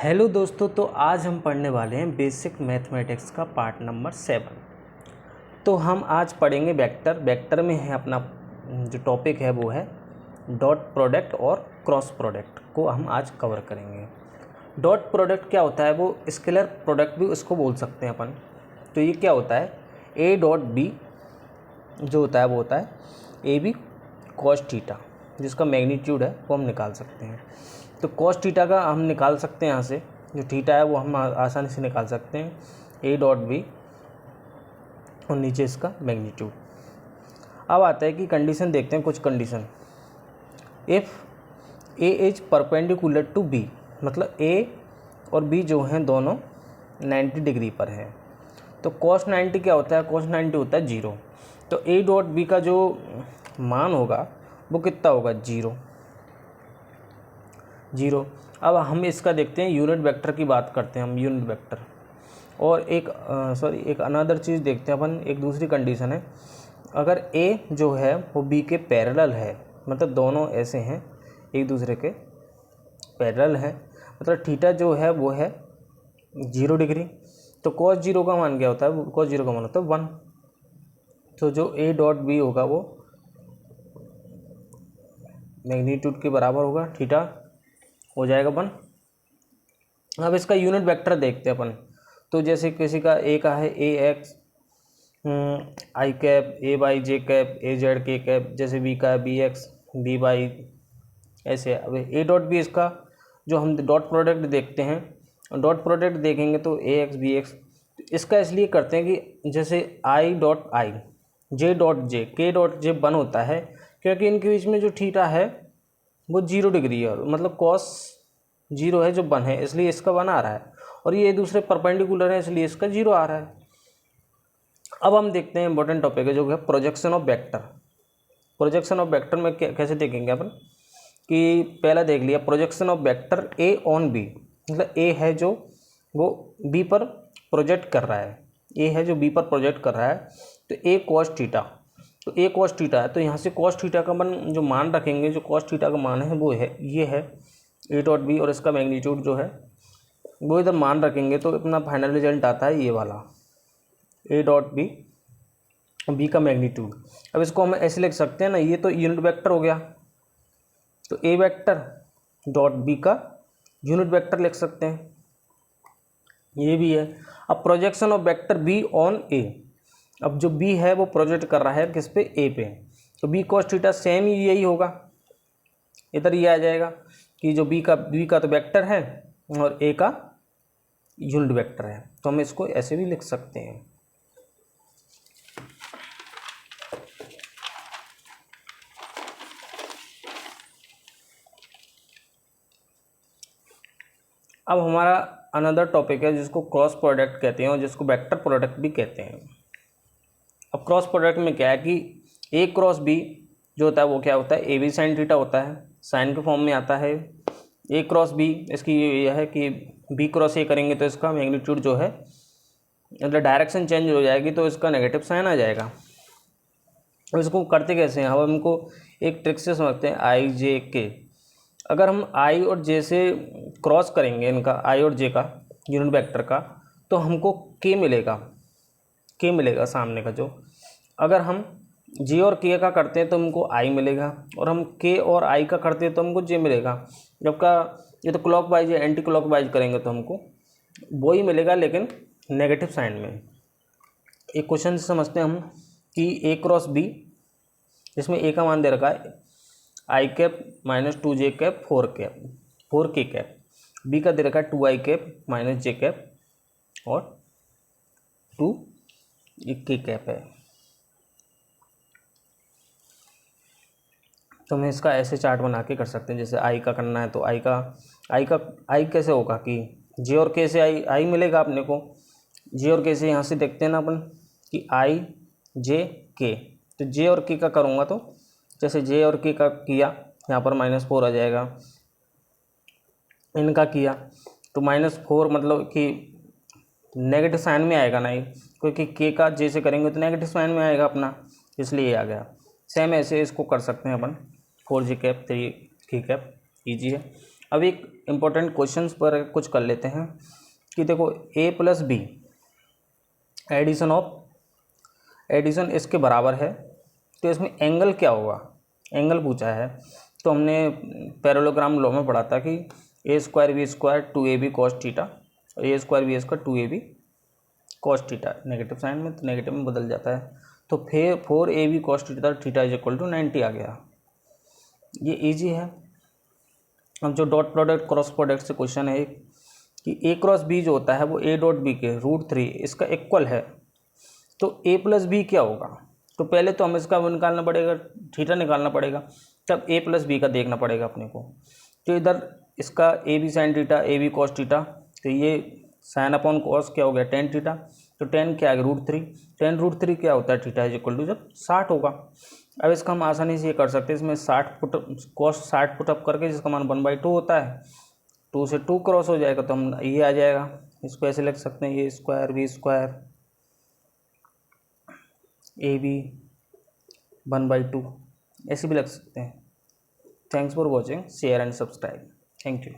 Hello दोस्तों, तो आज हम पढ़ने वाले हैं बेसिक मैथमेटिक्स का पार्ट नंबर 7। तो हम आज पढ़ेंगे वेक्टर। वेक्टर में है अपना जो टॉपिक है वो है डॉट प्रोडक्ट और क्रॉस प्रोडक्ट को हम आज कवर करेंगे। डॉट प्रोडक्ट क्या होता है, वो स्केलर प्रोडक्ट भी उसको बोल सकते हैं अपन। तो ये क्या होता है, ए डॉट बी जो होता है वो होता है ए बी कॉस थीटा, जिसका मैग्नीट्यूड है वो हम निकाल सकते हैं। तो कॉस थीटा का हम निकाल सकते हैं, यहाँ से जो थीटा है वो हम आसानी से निकाल सकते हैं, ए डॉट बी और नीचे इसका मैग्नीट्यूड। अब आता है कि कंडीशन देखते हैं कुछ condition. If A is perpendicular to B, मतलब ए और बी जो हैं दोनों 90 डिग्री पर हैं। तो cos 90 क्या होता है, cos 90 होता है 0। तो ए डॉट बी का जो मान होगा वो कितना होगा, 0। अब हम इसका देखते हैं, यूनिट वेक्टर की बात करते हैं हम, यूनिट वेक्टर। और एक अनदर चीज़ देखते हैं अपन, एक दूसरी कंडीशन है। अगर ए जो है वो बी के पैरेलल है, मतलब दोनों ऐसे हैं एक दूसरे के पैरेलल है, मतलब थीटा जो है वो है 0 डिग्री। तो cos 0 का मान क्या होता है, cos 0 का मान होता है 1। तो जो ए डॉट बी होगा वो मैग्नीट्यूड के बराबर होगा, थीटा हो जाएगा 1। अब इसका यूनिट वेक्टर देखते हैं अपन। तो जैसे किसी का ए का है ए एक्स आई कैप, ए वाई जे कैप, ए जेड के कैप, जैसे बी का है बी एक्स बी वाई, ऐसे। अब ए डॉट बी इसका जो हम डॉट प्रोडक्ट देखते हैं, डॉट प्रोडक्ट देखेंगे तो ए एक्स बी एक्स। इसका इसलिए करते हैं कि जैसे I dot I, J dot J, के डॉट जे 1 होता है, क्योंकि इनके बीच में जो थीटा है वो 0 डिग्री है, मतलब कॉस 0 है जो 1 है, इसलिए इसका 1 आ रहा है। और ये दूसरे परपेंडिकुलर है, इसलिए इसका 0 आ रहा है। अब हम देखते हैं इंपॉर्टेंट टॉपिक है जो है projection of vector. Projection of vector में कैसे देखेंगे अपन, कि पहला देख लिया projection of vector A on B, मतलब ए है जो वो बी पर प्रोजेक्ट कर रहा है, ए है जो बी पर प्रोजेक्ट कर रहा है। तो ए कॉस थीटा, तो ए कॉस थीटा है, तो यहाँ से कॉस थीटा का जो मान रखेंगे, जो कॉस थीटा का मान है वो है ये है ए डॉट बी, और इसका मैग्नीट्यूड जो है वो इधर मान रखेंगे, तो अपना फाइनल रिजल्ट आता है ये वाला ए डॉट बी, बी का मैग्नीट्यूड। अब इसको हम ऐसे लिख सकते हैं ना, ये तो यूनिट वेक्टर हो गया, तो ए वेक्टर डॉट बी का यूनिट वेक्टर लिख सकते हैं, ये भी है। अब projection of vector B on A, अब जो बी है वो प्रोजेक्ट कर रहा है किस पे, ए पे, तो बी कॉस थीटा सेम ही यही होगा, इधर ये आ जाएगा कि जो बी का तो वेक्टर है और ए का यूनिट वेक्टर है, तो हम इसको ऐसे भी लिख सकते हैं। अब हमारा अनदर टॉपिक है जिसको क्रॉस प्रोडक्ट कहते हैं और जिसको वेक्टर प्रोडक्ट भी कहते हैं। अब क्रॉस प्रोडक्ट में क्या है कि ए क्रॉस बी जो होता है वो क्या होता है, ए बी साइन थीटा होता है, साइन के फॉर्म में आता है। ए क्रॉस बी, इसकी यह है कि बी क्रॉस ए करेंगे तो इसका मैग्नीट्यूड जो है, मतलब डायरेक्शन चेंज हो जाएगी तो इसका नेगेटिव साइन आ जाएगा। अब इसको करते कैसे हैं, हम हमको एक ट्रिक से समझते हैं, आई जे के। अगर हम आई और जे से क्रॉस करेंगे, इनका आई और जे का यूनिट वेक्टर का, तो हमको के मिलेगा सामने का जो। अगर हम जे और के का करते हैं तो हमको आई मिलेगा, और हम के और आई का करते हैं तो हमको जे मिलेगा। जबका ये तो क्लॉक वाइज या एंटी क्लॉक वाइज करेंगे तो हमको वो ही मिलेगा, लेकिन नेगेटिव साइन में। एक क्वेश्चन से समझते हैं हम कि ए क्रॉस बी, जिसमें ए का मान दे रखा है आई कैप माइनस 2 जे कैप 4 के कैप, बी का दे रखा है 2 आई कैप माइनस जे कैप और 2 के कैप है। तो हम इसका ऐसे चार्ट बना के कर सकते हैं। जैसे आई का करना है तो आई कैसे होगा कि जे और के से आई मिलेगा अपने को, जे और के से यहाँ से देखते हैं ना अपन कि आई जे के, तो जे और के का करूँगा तो जैसे जे और के का किया, यहाँ पर -4 आ जाएगा। इनका किया तो -4 मतलब कि नेगेटिव साइन में आएगा ना, क्योंकि के का जे से करेंगे तो नेगेटिव साइन में आएगा अपना, इसलिए आ गया। सेम ऐसे इसको कर सकते हैं अपन, 4 जे कैप 3 के कैप, ईजी है। अब एक इम्पोर्टेंट क्वेश्चंस पर कुछ कर लेते हैं कि देखो a प्लस बी एडिशन इसके बराबर है, तो इसमें एंगल क्या होगा, एंगल पूछा है। तो हमने पैरेललोग्राम लॉ में पढ़ा था कि a square B square 2ab cos theta और a square B square 2ab cos theta, negative sign में तो नेगेटिव में बदल जाता है। तो फिर 4ab cos theta is equal to 90 आ गया। ये इजी है। अब जो डॉट प्रोडक्ट क्रॉस प्रोडक्ट से क्वेश्चन है कि a क्रॉस बी जो होता है वो a डॉट बी के √3 इसका इक्वल है, तो a प्लस बी क्या होगा। तो पहले तो हम इसका वो निकालना पड़ेगा, थीटा निकालना पड़ेगा, तब a प्लस बी का देखना पड़ेगा अपने को। तो इधर इसका A B sine theta A B cos theta, तो ये साइन अपॉन कॉस क्या हो गया टेन थीटा, तो टेन क्या आ गया √3, टेन √3 क्या होता है थीटा इज इक्वल टू जब 60 होगा। अब इसका हम आसानी से ये कर सकते हैं, इसमें 60 कॉस 60 पुटअप करके जिसका मान 1/2 होता है, 2 से 2 क्रॉस हो जाएगा तो हम ये आ जाएगा। इसको ऐसे लिख सकते हैं A square B square A B 1/2 ऐसे भी लग सकते हैं। Thanks for watching, share and subscribe. Thank you.